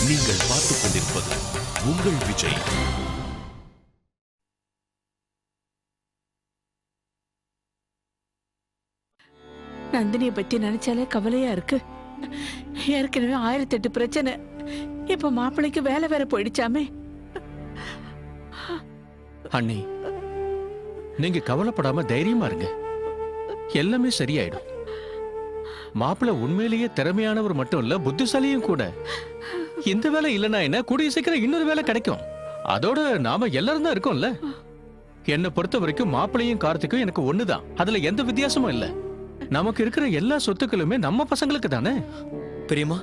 நீங்கள் பார்த்துக் கொண்டிருப்பது உங்கள் விஜய். நந்தினியை பத்தி நினைச்சாலே கவலையா இருக்கு. ஏற்கனவே 1008 பிரச்சனை. இப்ப மாப்பிள்ளைக்கு வேலை வேற போயிடுச்சாமே. அண்ணி, நீங்க கவலைப்படாம தைரியமா இருங்க. எல்லாமே சரியாயிடும். மாப்பிள்ளை உண்மையிலேயே திறமையானவர் மட்டும் இல்ல, புத்திசாலியும் கூட. இந்த வேலை இல்லைன்னா என்ன, கூடிய சீக்கிரம் இன்னொரு வேலை கிடைக்கும். அதோட நாம எல்லாரும் தான் இருக்கோம்ல. என்னை பொறுத்த வரைக்கும் மாப்பிள்ளையும் கார்த்திக்கும் எனக்கு ஒண்ணுதான். அதுல எந்த வித்தியாசமும் இல்ல. நமக்கு இருக்கிற எல்லா சொத்துக்களுமே நம்ம பசங்களுக்கு தானே. பெரியம்மா,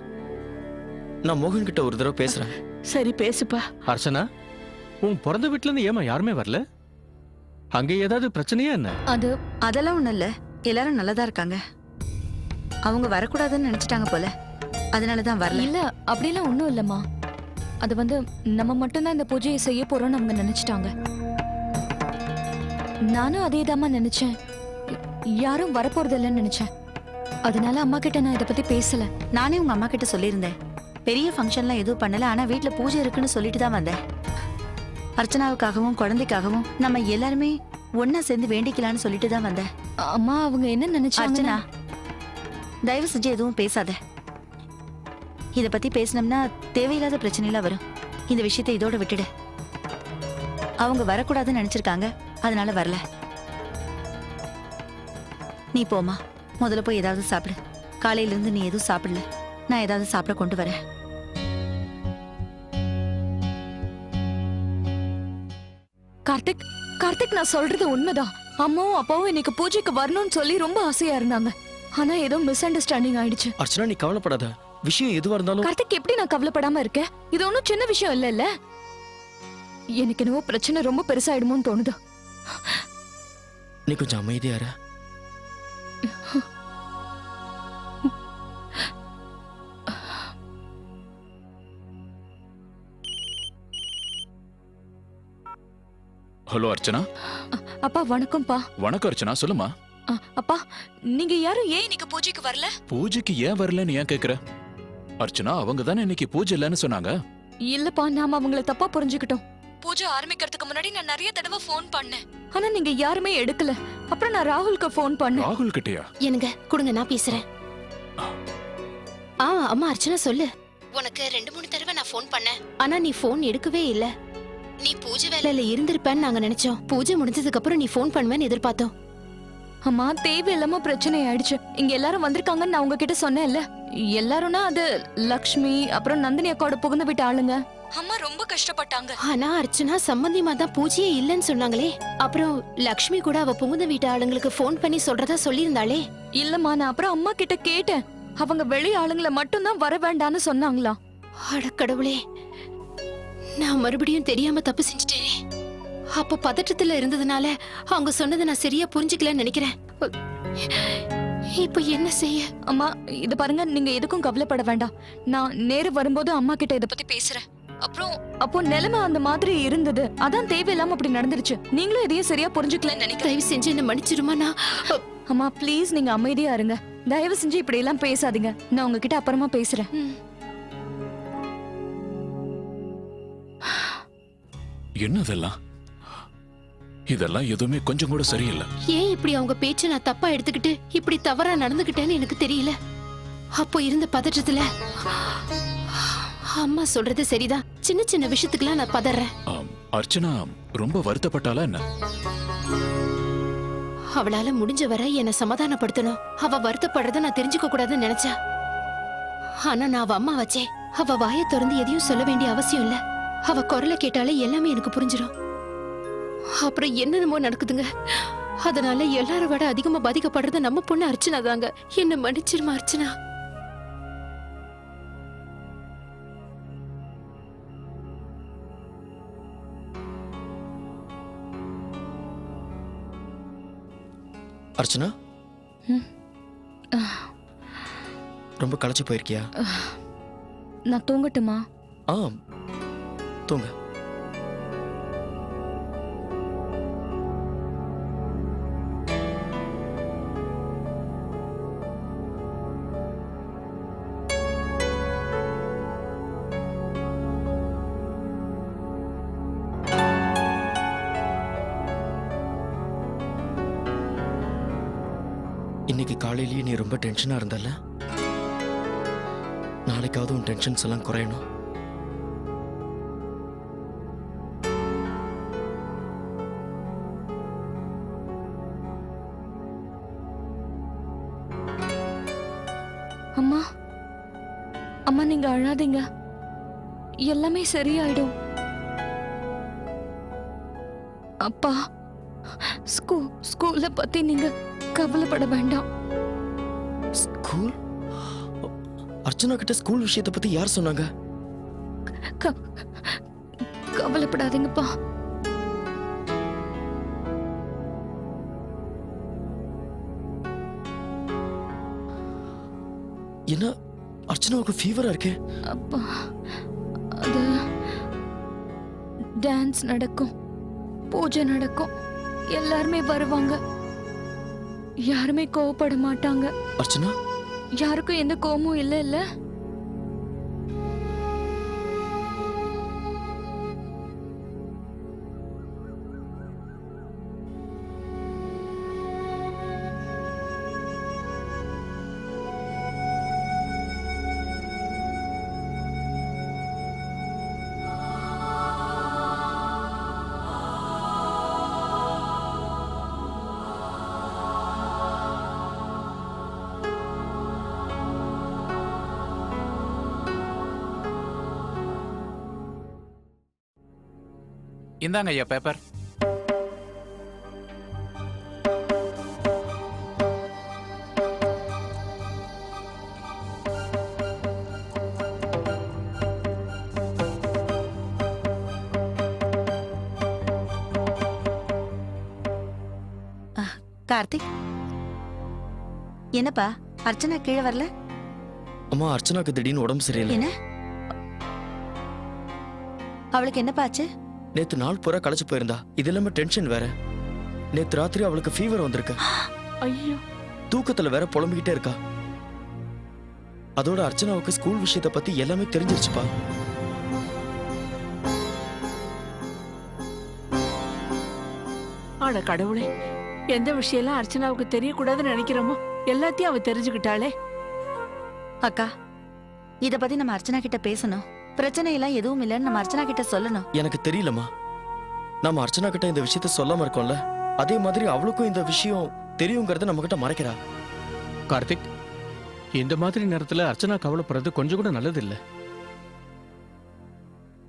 நான் மோகன் கிட்ட ஒரு தடவை பேசுறேன். சரி, பேசுப்பா. அர்ச்சனா, உன் பிறந்த வீட்டுல இருந்து ஏமா யாருமே வரல? அங்க ஏதாவது பிரச்சனையா என்ன? அதெல்லாம் ஒண்ணும் இல்ல, எல்லாரும் நல்லதா இருக்காங்க. அவங்க வரக்கூடாதுன்னு நினைச்சிட்டாங்க போல, அதனாலதான் வரல. இல்ல, அப்படிலாம் ஒண்ணும் இல்லம்மா. அது நம்ம மட்டும்தான் இந்த பூஜையை செய்ய போறோம்னு அவங்க நினைச்சிட்டாங்க. நானும் அதேதாம்மா நினைச்சேன். யாரும் வரப்போறது இல்லைன்னு நினைச்சேன். அதனால அம்மா கிட்ட நான் இதை பத்தி பேசல. நானே உங்க அம்மா கிட்ட சொல்லியிருந்தேன். பெரிய ஃபங்க்ஷன்லாம் எதுவும் பண்ணல, ஆனா வீட்டுல பூஜை இருக்குன்னு சொல்லிட்டு தான் வந்தேன். அர்ச்சனாவுக்காகவும் குழந்தைக்காகவும் நம்ம எல்லாருமே ஒன்னா சேர்ந்து வேண்டிக்கலாம்னு சொல்லிட்டு தான் வந்தேன். அம்மா, அவங்க என்ன நினைச்சாங்க? அர்ச்சனா, தயவு செஞ்சு எதுவும் பேசாத. இத பத்தி பேசினோம்னா தேவையில்லாத பிரச்சனைலாம் வரும். இந்த விஷயத்தை இதோட விட்டுடு. அவங்க வரக்கூடாதுன்னு நினைச்சிருக்காங்க, அதனால வரல. நீ போமா, முதல்ல போய் ஏதாவது சாப்பிடு. காலையில இருந்து நீ எதுவும் சாப்பிடல. நான் ஏதாவது சாப்பிட கொண்டு வரேன். கார்த்திக், கார்த்திக், நான் சொல்றது உண்மைதான். அம்மாவும் அப்பாவும் இன்னைக்கு பூஜைக்கு வரணும்னு சொல்லி ரொம்ப ஆசையா இருந்தாங்க. ஆனா ஏதோ மிஸ் அண்டர்ஸ்டாண்டிங் ஆயிடுச்சு. அர்ச்சனா, நீ கவலைப்படாத. விஷயம் எதுவா இருந்தாலும். கார்த்திக், எப்படி நான் கவலைப்படாம இருக்கேன்? இது ஒன்னும் சின்ன விஷயம் இல்ல. எனக்கு என்னவோ பிரச்சனை ரொம்ப பெருசாயிடுமோன்னு தோணுது. நீ கொஞ்சம் அமைதியா இரு. ஹலோ அர்ச்சனா. அப்பா, வணக்கம்ப்பா. வணக்கம் அர்ச்சனா, சொல்லுமா. அப்பா, நீங்க யாரும் ஏன் இன்னைக்கு பூஜைக்கு வரல? பூஜைக்கு ஏன் வரலன்னு ஏன் கேக்குற? அர்ச்சனா, அவங்க தானே இன்னைக்கு பூஜை இல்லைன்னு சொன்னாங்க. இல்லப்பா, நாம அவங்கள தப்பா புரிஞ்சுக்கிட்டோம். பூஜை ஆரம்பிக்கிறதுக்கு முன்னாடி நான் நிறைய தடவை ஃபோன் பண்ணேன், ஆனா நீங்க யாருமே எடுக்கல. அப்புறம் நான் ராகுலுக்கு ஃபோன் பண்ணேன். ராகுல் கிட்டயா? எனக்கு கொடுங்க, நான் பேசுறேன். அம்மா அர்ச்சனா, சொல்லு. உனக்கு 2-3 தடவை நான் ஃபோன் பண்ணேன், ஆனா நீ ஃபோன் எடுக்கவே இல்ல. நீ பூஜை வேலையில இருந்திருப்பேன்னு நாங்க நினைச்சோம். பூஜை முடிஞ்சதுக்கு அப்புறம் நீ ஃபோன் பண்ணுவேன்னு எதிர்பார்த்தோம். அம்மா, தேவையில்லாம பிரச்சனை ஆயிடுச்சு. இங்க எல்லாரும் வந்திருக்காங்கன்னு நான் உங்ககிட்ட சொன்னேன்ல. எல்லாரும்னா அது லக்ஷ்மி, அப்புறம் நந்தினி அக்காவோட புகுந்த வீட்டு ஆளுங்க. அம்மா ரொம்ப கஷ்டப்பட்டாங்க. ஆனா அர்ச்சனா சம்பந்தியமா தான் பூஜையே இல்லன்னு சொன்னாங்களே. அப்புறம் லக்ஷ்மி கூட அவ புகுந்த வீட்டு ஆளுங்களுக்கு ஃபோன் பண்ணி சொல்றதா சொல்லியிருந்தாளே. இல்லம்மா, நான் அப்புறம் அம்மா கிட்ட கேட்டேன். அவங்க வெளி ஆளுங்களை மட்டும்தான் வர வேண்டான்னு சொன்னாங்களா. அட கடவுளே, நான் மறுபடியும் தெரியாம தப்பு செஞ்சுட்டேனே. அப்ப பதட்டத்துல இருந்ததுனால அவங்க சொன்னதை நான் சரியா புரிஞ்சுக்கலன்னு நினைக்கிறேன். இப்ப என்ன செய்ய? அம்மா, இது பாருங்க, நீங்க எதுக்கும் கவலைப்பட வேண்டாம். நான் நேரு வரும்போது அம்மா கிட்ட இத பத்தி பேசுறேன். அப்புறம் அப்போ நிலைமை அந்த மாதிரி இருந்தது, அதான் தேவையில்லாம அப்படி நடந்துருச்சு. நீங்களும் எதையும் சரியா புரிஞ்சுக்கலன்னு நினைக்கிறேன். தயவு செஞ்சு என்ன மன்னிச்சிருமா. நான் அம்மா ப்ளீஸ், நீங்க அமைதியா இருங்க. தயவு செஞ்சு இப்படி எல்லாம் பேசாதீங்க. நான் உங்ககிட்ட அப்புறமா பேசுறேன். என்னதெல்லாம்? இதெல்லாம் எதுவுமே கொஞ்சம் கூட சரியில்லை. ஏன் இப்படி அவங்க பேச்ச நான் தப்பா எடுத்துக்கிட்டு இப்படி தவறா நடந்துகிட்டேன்னு எனக்கு தெரியல. அப்போ இருந்த பதற்றத்துல அம்மா சொல்றது சரிதான். சின்ன சின்ன விஷயத்துக்குலாம் நான் பதறேன். அர்ச்சனா ரொம்ப வருத்தப்பட்டாளா என்ன? அவளால முடிஞ்ச வரை என்னை சமாதானப்படுத்தணும். அவ வருத்தப்படுறத நான் தெரிஞ்சுக்க கூடாதுன்னு நினைச்சா. ஆனா நான் அவ அம்மா வச்சே. அவ வாயை திறந்து எதையும் சொல்ல வேண்டிய அவசியம் இல்ல. அவ குரலை கேட்டாலே எல்லாமே எனக்கு புரிஞ்சிடும். அப்புறம் என்னென்னமோ நடக்குதுங்க. அதனால எல்லாரை விட அதிகமா பாதிக்கப்படுறது நம்ம பொண்ணு அர்ச்சனா தாங்க. என்ன மன்னிச்சிருமா அர்ச்சனா. அர்ச்சனா, ரொம்ப களைச்சு போயிருக்கியா? நான் தூங்கட்டுமா? தூங்க. இன்னைக்கு காலையிலேயே நீ ரொம்ப டென்ஷனா இருந்தல்ல, நாளைக்காவது உன் டென்ஷன்ஸ் எல்லாம் குறையணும். அம்மா அம்மா நீங்க அழாதீங்க, எல்லாமே சரியாயிடும். அப்பா, ஸ்கூல்ல பத்தி நீங்க கவலைப்பட வேண்டாம். ஸ்கூல்? அர்ச்சனா கிட்ட ஸ்கூல் விஷயத்தை பத்தி யார் சொன்னாங்க? கவலைப்படாதீங்கப்பா. என்ன அர்ச்சனாவுக்கு ஃபீவரா இருக்கே? அப்பா, அது டான்ஸ் நடக்கும், பூஜை நடக்கும், எல்லாருமே வருவாங்க, யாருமே கோவப்பட மாட்டாங்க. அர்ச்சனா, யாருக்கும் எந்த கோவமும் இல்ல இல்ல. இந்தாங்க ஐயா பேப்பர். கார்த்திக், என்னப்பா அர்ச்சனா கீழே வரல? அம்மா அர்ச்சனாக்கு திடீர்னு உடம்பு சரியில்லை. என்ன அவளுக்கு என்னப்பா ஆச்சு? நேத்து நாள் பூரா களைச்சு போயிருந்தா. இது இல்லாம டென்ஷன் வேற. நேத்து ராத்திரி அவளுக்கு ஃபீவர் வந்திருக்கு. ஐயோ, தூக்கத்துல வேற புலம்பிக்கிட்டே இருக்கா. அதோட அர்ச்சனாவுக்கு ஸ்கூல் விஷயத்தை பத்தி எல்லாமே தெரிஞ்சிருச்சுப்பா. ஆட கடவுளே, எந்த விஷயம்லாம் அர்ச்சனாவுக்கு தெரியக்கூடாதுன்னு நினைக்கிறோமோ எல்லாத்தையும் அவ தெரிஞ்சுக்கிட்டாளே. அக்கா, இத பத்தி நம்ம அர்ச்சனா கிட்ட பேசணும். பிரச்சனை எல்லாம் எதுவும் இல்லைன்னு நம்ம அர்ச்சனா கிட்ட சொல்லணும். எனக்கு தெரியலம்மா, நம்ம அர்ச்சனா கிட்ட இந்த விஷயத்த சொல்லாம இருக்கோம்ல, அதே மாதிரி அவளுக்கும் இந்த விஷயம் தெரியுங்கிறத நம்ம கிட்ட மறைக்கிறா. கார்த்திக், இந்த மாதிரி நேரத்துல அர்ச்சனா கவலைப்படுறது கொஞ்சம் கூட நல்லது இல்ல.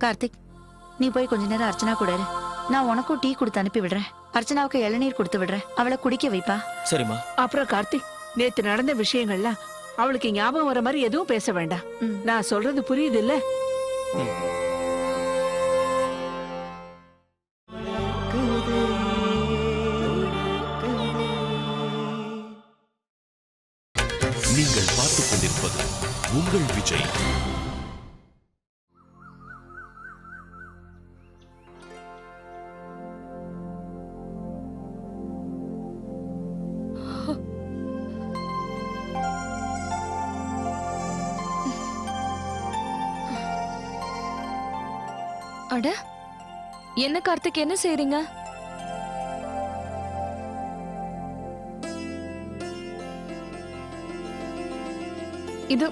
கார்த்திக், நீ போய் கொஞ்ச நேரம் அர்ச்சனா கூட இரு. நான் உனக்கும் டீ கொடுத்து அனுப்பி விடுறேன். அர்ச்சனாவுக்கு இளநீர் கொடுத்து விடுறேன். அவளை குடிக்க வைப்பா. சரிம்மா. அப்புறம் கார்த்திக், நேத்து நடந்த விஷயங்கள்லாம் அவளுக்கு ஞாபகம் வர மாதிரி எதுவும் பேச வேண்டாம். நான் சொல்றது புரியுது இல்ல? நீங்கள் பார்த்துக் கொண்டிருப்பது உங்கள் விஜய். அட, என்ன கார்த்திக், என்ன செய்றீங்க? இது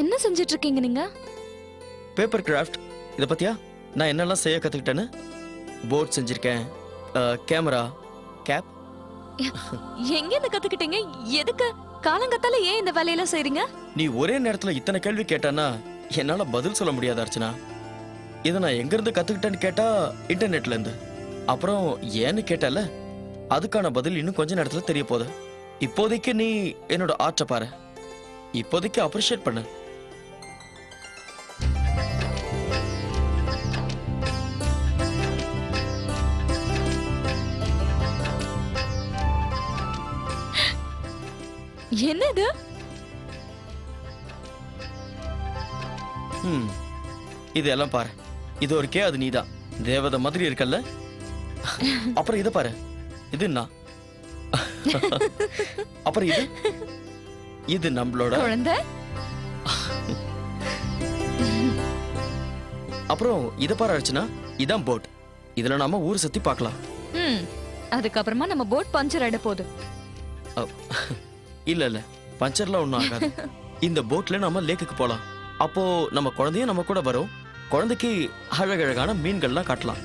என்ன செஞ்சிட்டு இருக்கீங்க நீங்க? Paper craft. இத பத்தியா நான் என்னெல்லாம் செய்ய கத்துக்கிட்டேன்னு? போர்ட் செஞ்சிருக்கேன், கேமரா, கேப். எங்க இருந்து கத்துக்கிட்டீங்க? எதுக்கு காலங்கத்தால ஏன் இந்த வேலையெல்லாம் செய்றீங்க? நீ ஒரே நேரத்துல இத்தனை கேள்வி கேட்டானா என்னால பதில் சொல்ல முடியாது அர்ச்சனா. இதை நான் எங்க இருந்து கத்துக்கிட்டேன்னு கேட்டா இன்டர்நெட்ல இருந்து. அப்புறம் ஏன்னு கேட்டல, அதுக்கான பதில் இன்னும் கொஞ்ச நேரத்துல தெரிய போகுது. இப்போதைக்கு நீ என்னோட ஆர்ட்டை பாரு. இப்போதைக்கு அப்ரிஷியேட் பண்ணு. என்னது? இதெல்லாம் பாரு. இது ஒரு கே, அது நீதான். தேவதை மாதிரி இருக்கல்ல. அப்புறம் இத பாரு, இது நான். அப்புறம் இது நம்மளோட குழந்தை. அப்புறம் இத பாரு அர்ச்சனா, இதான் போட். இதுல நாம ஊர் சுத்தி பார்க்கலாம். அதுக்கப்புறமா நம்ம போட் பஞ்சர் ஆயிட போகுது. இல்ல பஞ்சர்லாம் ஒண்ணும் ஆகாது. இந்த போட்ல நம்ம லேக்குக்கு போலாம். அப்போ நம்ம குழந்தையும் நம்ம கூட வரும். குழந்தைக்கு அழகழகான மீன்கள்லாம் காட்டலாம்.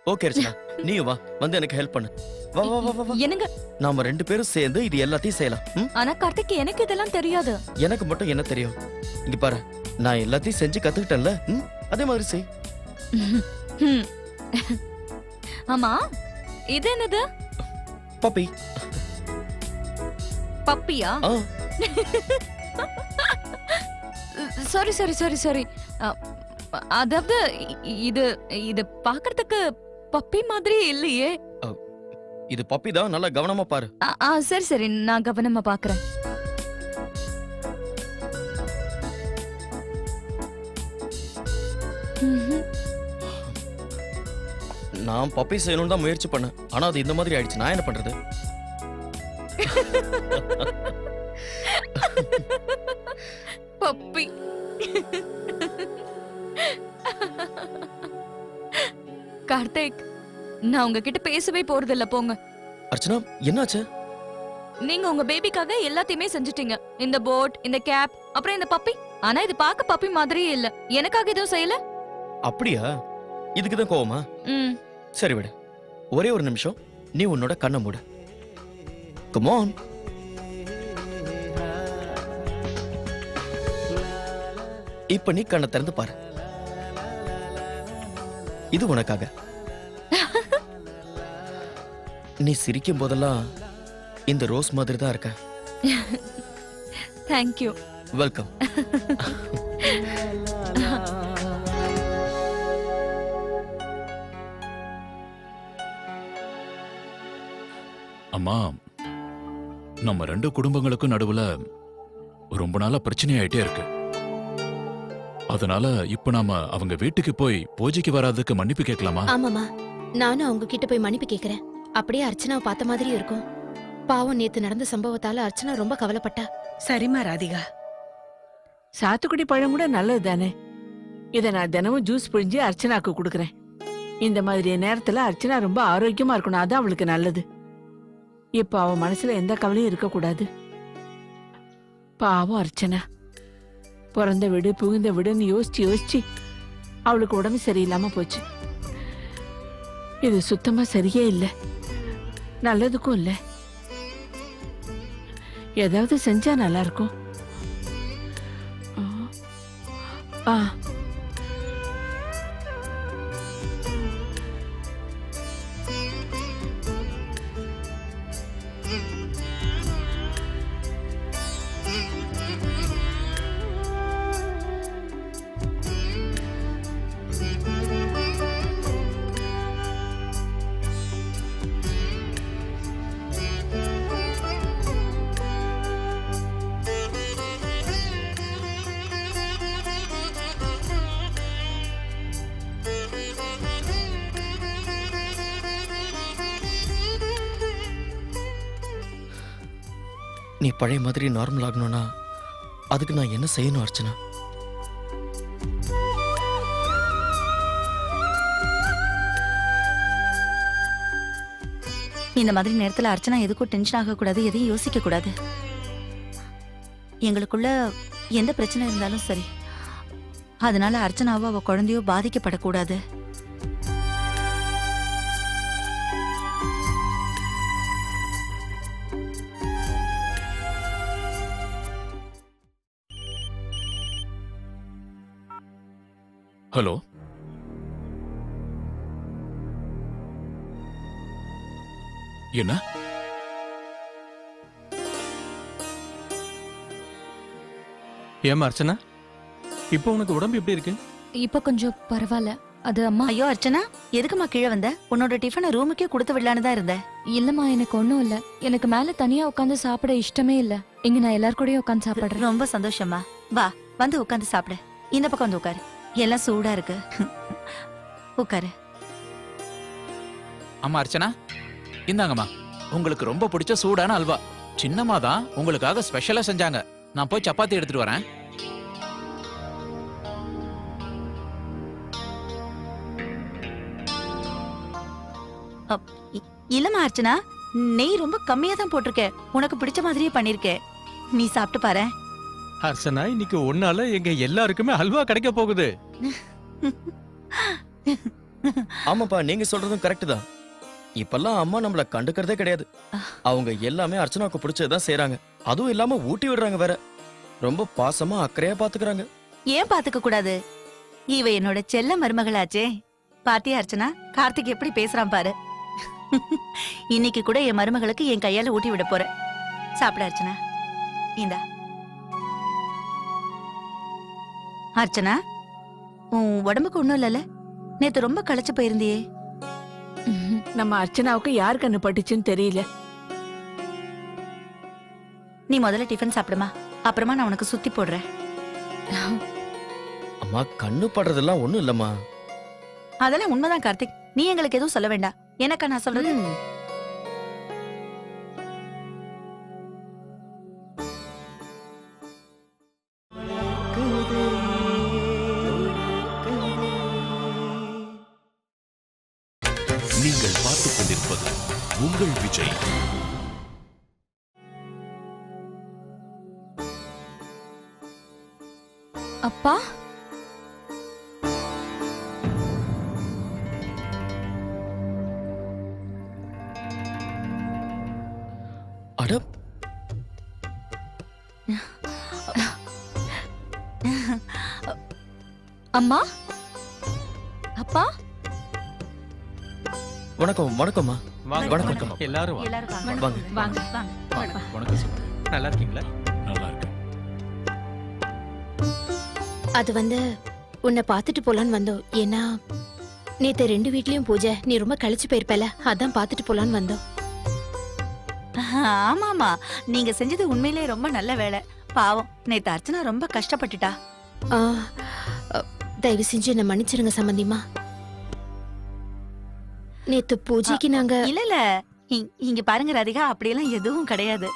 ஓகே அர்ச்சனா, நீ வா, வந்து எனக்கு ஹெல்ப் பண்ணு. வா வா வா வா, வா. என்னங்க? நாம 2 பேரும் சேர்ந்து இது எல்லாத்தையும் செய்யலாம். ம்? ஆனா கார்த்திக், எனக்கு இதெல்லாம் தெரியாது. எனக்கு மட்டும் என்ன தெரியும்? இங்க பாரு, நான் எல்லாத்தையும் செஞ்சு கத்துக்கிட்டேன்ல. ம்? அதே மாதிரி செய். ம். ஆமா, இது என்னது? பப்பி. பப்பியா? ஆ, சாரி சாரி சாரி சாரி. அதாவது இது இது பார்க்கிறதுக்கு பப்பி மாதிரி இல்லையே. இது பப்பி தான், நல்லா கவனமா பாரு. சரி சரி, நான் கவனமா பாக்குறேன். நான் பப்பி செய்யணும்னு தான் முயற்சி பண்ணேன். ஆனா அது இந்த மாதிரி ஆயிடுச்சு. நான் என்ன பண்றது? பப்பி. கார்த்திக், நான் உங்ககிட்ட பேசவே போறதில்ல, போங்க. அர்ச்சனா, என்னாச்சு? நீங்க உங்க பேபிக்காக எல்லாத்தையுமே செஞ்சுட்டீங்க. இந்த போட், இந்த கேப், அப்புறம் இந்த பப்பி. ஆனா இது பார்க்க பப்பி மாதிரியே இல்ல. எனக்காக எதுவும் செய்யல? அப்படியா? இதுக்கு தான் கோவமா? ம். சரி விடு. ஒரே ஒரு நிமிஷம், நீ உன்னோட கண்ணை மூடு. Come on. இப்ப நீ கண்ணை திறந்து பாரு. இது உனக்காக. நீ சிரிக்கும் போதெல்லாம் இந்த ரோஸ் மாதிரி தான் இருக்க. தேங்க்யூ. வெல்கம். அம்மா, நம்ம 2 குடும்பங்களுக்கும் நடுவுல ரொம்ப நாளா பிரச்சனை ஆயிட்டே இருக்கு. அதனால இப்ப நாம அவங்க வீட்டுக்கு போய் பூஜைக்கு வராதுக்கு மன்னிப்பு கேட்கலாமா? ஆமாமா, நானும் அவங்க கிட்ட போய் மன்னிப்பு கேக்குறேன். அப்படியே அர்ச்சனாவை பார்த்த மாதிரி இருக்கும். பாவம், நேத்து நடந்த சம்பவத்தால அர்ச்சனா ரொம்ப கவலைப்பட்டா. சரிம்மா ராதிகா, சாத்துக்குடி பழம் கூட நல்லது தானே. இதை நான் தினமும் ஜூஸ் புழிஞ்சு அர்ச்சனாக்கு கொடுக்குறேன். இந்த மாதிரி நேரத்துல அர்ச்சனா ரொம்ப ஆரோக்கியமா இருக்கணும், அதான் அவளுக்கு நல்லது. இப்ப அவ மனசுல எந்த கவலையும் இருக்கக்கூடாது. பாவம் அர்ச்சனா, பிறந்த வீடு புகுந்த வீடுன்னு யோசிச்சு யோசிச்சு அவளுக்கு உடம்பு சரியில்லாம போச்சு. இது சுத்தமா சரியே இல்லை, நல்லதுக்கும் இல்லை. ஏதாவது செஞ்சா நல்லா இருக்கும். ஆ, நீ பழைய மாதிரி நார்மல் ஆகணும்னா அதுக்கு நான் என்ன செய்யணும் அர்ச்சனா? இந்த மாதிரி நேரத்துல அர்ச்சனா எதுக்கும் டென்ஷன் ஆக கூடாது, எதையும் யோசிக்க கூடாது. எங்களுக்குள்ள எந்த பிரச்சனை இருந்தாலும் சரி, அதனால அர்ச்சனாவோ அவ குழந்தையோ பாதிக்கப்படக்கூடாது. ஹலோ, என்ன? ஏமா அர்ச்சனா, இப்போ உனக்கு உடம்பு எப்படி இருக்கு? இப்ப கொஞ்சம் பரவாயில்ல. அது அம்மா. ஐயோ அர்ச்சனா, எதுக்குமா கீழே வந்த? உன்னோட டிஃபனை ரூமுக்கே கொடுத்து விடலான்னு தான் இருந்த. இல்லம்மா, எனக்கு ஒண்ணும் இல்ல. எனக்கு மேல தனியா உட்காந்து சாப்பிட இஷ்டமே இல்ல. இங்க நான் எல்லார் கூடயும் உட்காந்து சாப்பிடுறேன். ரொம்ப சந்தோஷமா. வா, வந்து உட்காந்து சாப்பிடு. இந்த பக்கம் வந்து உட்காரு, எல்லாம் சூடா இருக்கு. உட்காரு. அம்மா அர்ச்சனா, இந்தாங்கம்மா, உங்களுக்கு ரொம்ப பிடிச்ச சூடான அல்வா. சின்னம்மா தான் உங்களுக்காக ஸ்பெஷலா செஞ்சாங்க. நான் போய் சப்பாத்தி எடுத்துட்டு வரேன். இல்லம்மா அர்ச்சனா, நெய் ரொம்ப கம்மியா தான் போட்டிருக்க. உனக்கு பிடிச்ச மாதிரியே பண்ணிருக்க. நீ சாப்பிட்டு பாரு. அர்ச்சனா, இன்னைக்கு ஒன்னால எங்க எல்லாருக்குமே அல்வா கிடைக்க போகுது. ஆமாப்பா, நீங்க சொல்றதும் கரெக்ட் தான். இப்பெல்லாம் அம்மா நம்மள கண்டுக்கிறதே கிடையாது. அவங்க எல்லாமே அர்ச்சனாவுக்கு பிடிச்சதுதான் செய்றாங்க. அதுவும் இல்லாம ஊட்டி விடுறாங்க வேற. ரொம்ப பாசமா அக்கறையா பாத்துக்கறாங்க. ஏன் பாத்துக்க கூடாது? இவ என்னோட செல்ல மருமகளாச்சே. பாத்தியா அர்ச்சனா, கார்த்திக் எப்படி பேசுறான் பாரு. இன்னைக்கு கூட என் மருமகளுக்கு என் கையால ஊட்டி விட போறேன். சாப்பிட அர்ச்சனா. இந்தா. அர்ச்சனா, உன் உடம்புக்கு ஒண்ணும் இல்லல? நேத்து ரொம்ப களைச்சு போயிருந்தியே. நம்ம அர்ச்சனாவுக்கு யார் கண்ணு பட்டுச்சுன்னு தெரியல. நீ முதல்ல டிஃபன் சாப்பிடுமா, அப்புறமா நான் உனக்கு சுத்தி போடுறேன். அம்மா, கண்ணு படுறதெல்லாம் ஒண்ணும் இல்லம்மா. அதெல்லாம் உண்மைதான் கார்த்திக். நீ எங்களுக்கு எதுவும் சொல்ல வேண்டாம். எனக்கா நான் சொல்றது? நீங்கள் பார்த்துக் கொண்டிருப்பது உங்கள் விஜய். அப்பா, அட, அம்மா, அப்பா. வணக்கம். வணக்கம்மா. வாங்க, வணக்கம். வணக்கம். எல்லாரும் வாங்க. எல்லாரும் வாங்க. வாங்க. வாங்க. வாங்க. வணக்கம் சுமதி. நல்லா இருக்கீங்களா? நல்லா இருக்கு. அது உன்னை பார்த்துட்டு போலான்னு வந்தோம். ஏன்னா நேத்து 2 வீட்லயும் பூஜை, நீ ரொம்ப கழிச்சு போயிருப்பல, அதான் பார்த்துட்டு போலான்னு வந்தோம். ஆமாமா, நீங்க செஞ்சது உண்மையிலே ரொம்ப நல்ல வேலை. பாவம், நேத்து அர்ச்சனா ரொம்ப கஷ்டப்பட்டுட்டா. ஆ, தயவு செஞ்சு என்ன மன்னிச்சிருங்க சம்பந்திமா. நேத்து பூஜைக்கு நாங்க இல்ல இல்ல, இங்க பாருங்க ராதிகா, அப்படியெல்லாம் எதுவும் கிடையாது.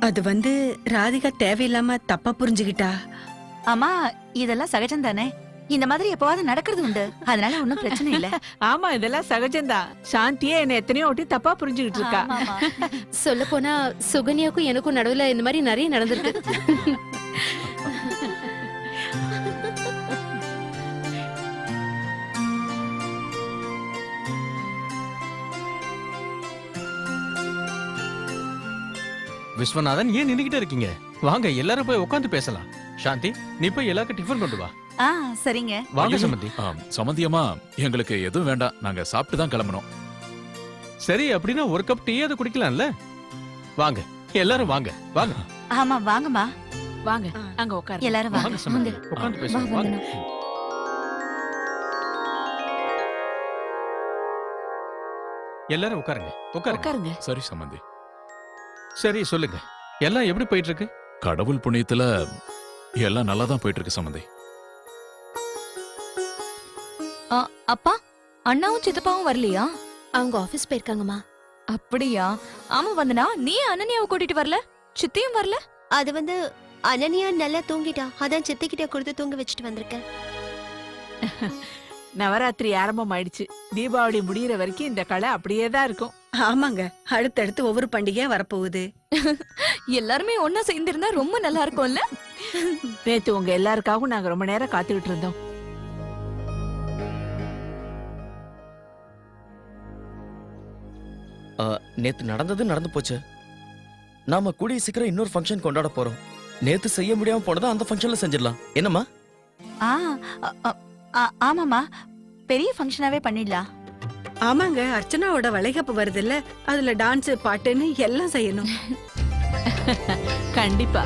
அது ராதிகா தேவையில்லாம தப்பா புரிஞ்சுகிட்டா. ஆமா, இதெல்லாம் சகஜம் தானே. இந்த மாதிரி எப்பவாவது நடக்கிறது உண்டு. அதனால ஒண்ணும் பிரச்சனை இல்ல. ஆமா, இதெல்லாம் சகஜம்தான். சாந்தியே என்ன எத்தனையோ வாட்டி தப்பா புரிஞ்சுகிட்டு இருக்கா. ஆமாமா. சொல்ல போனா சுகன்யாக்கும் எனக்கும் நடுவுல இந்த மாதிரி நிறைய நடந்திருக்கு. விஸ்வநாதன், ஏன் நின்னுகிட்டே இருக்கீங்க? வாங்க, எல்லாரும் போய் உட்கார்ந்து பேசலாம். சாந்தி, நீ போய் எல்லாருக்கும் டிஃபன் கொண்டு வா. சரிங்க. வாங்க சம்பந்தி. சமந்தியம்மா, எங்களுக்கு எதுவும் வேண்டாம். நாங்க சாப்பிட்டு தான் கிளம்பணும். சரி, அப்படின்னா ஒரு கப் டீயாவது குடிக்கலாம்ல? வாங்க, எல்லாரும் வாங்க. வாங்க. ஆமா, வாங்கம்மா. வாங்க, அங்க உட்காரு. எல்லாரும் வாங்க வாங்க. சம்பந்தி, உட்கார்ந்து பேசலாம். வா, வாங்க. எல்லாரும் உட்காருங்க. உட்காருங்க. உட்காருங்க. சரி சமந்தி. சரி, சொல்லுங்க. எல்லாம் எப்படி போயிட்டு இருக்கு? கடவுள் புண்ணியத்துல எல்லாம் நல்லா தான் போயிட்டு இருக்கு சமந்தி. அப்பா, அண்ணாவும் சித்தப்பாவும் வரலையா? அவங்க ஆபீஸ் போயிருக்காங்கம்மா. அப்படியா? ஆமா வந்தனா, நீ அனன்யாவை கூட்டிட்டு வரல? சித்தியும் வரல? அது அனன்யா நல்லா தூங்கிட்டா, அதான் சித்திக்கிட்ட கொடுத்து தூங்க வச்சுட்டு வந்திருக்கேன். நவராத்திரி ஆரம்பம் ஆயிடுச்சு. தீபாவளி முடியிற வரைக்கும் இந்த கலை அப்படியே தான் இருக்கும். ஆமாங்க, அடுத்தடுத்து ஒவ்வொரு பண்டிகையா வரப்போகுது. எல்லாருமே ஒன்னா சேர்ந்திருந்தா ரொம்ப நல்லா இருக்கும்ல? நேத்து உங்க எல்லாருக்காகவும் நாங்க ரொம்ப நேரம் காத்துக்கிட்டு இருந்தோம். நேத்து நடந்தது நடந்து போச்சு. நாம கூடிய சீக்கிரம் இன்னொரு ஃபங்க்ஷன் கொண்டாட போறோம். நேத்து செய்ய முடியாம போனதை அந்த ஃபங்க்ஷன்ல செஞ்சிடலாம். என்னம்மா? ஆமாமா, பெரிய ஃபங்க்ஷனாவே பண்ணிடலாம். ஆமாங்க, அர்ச்சனாவோட வளைகாப்பு வருதுல்ல, அதுல டான்ஸ் பாட்டுன்னு எல்லாம் செய்யணும். கண்டிப்பா.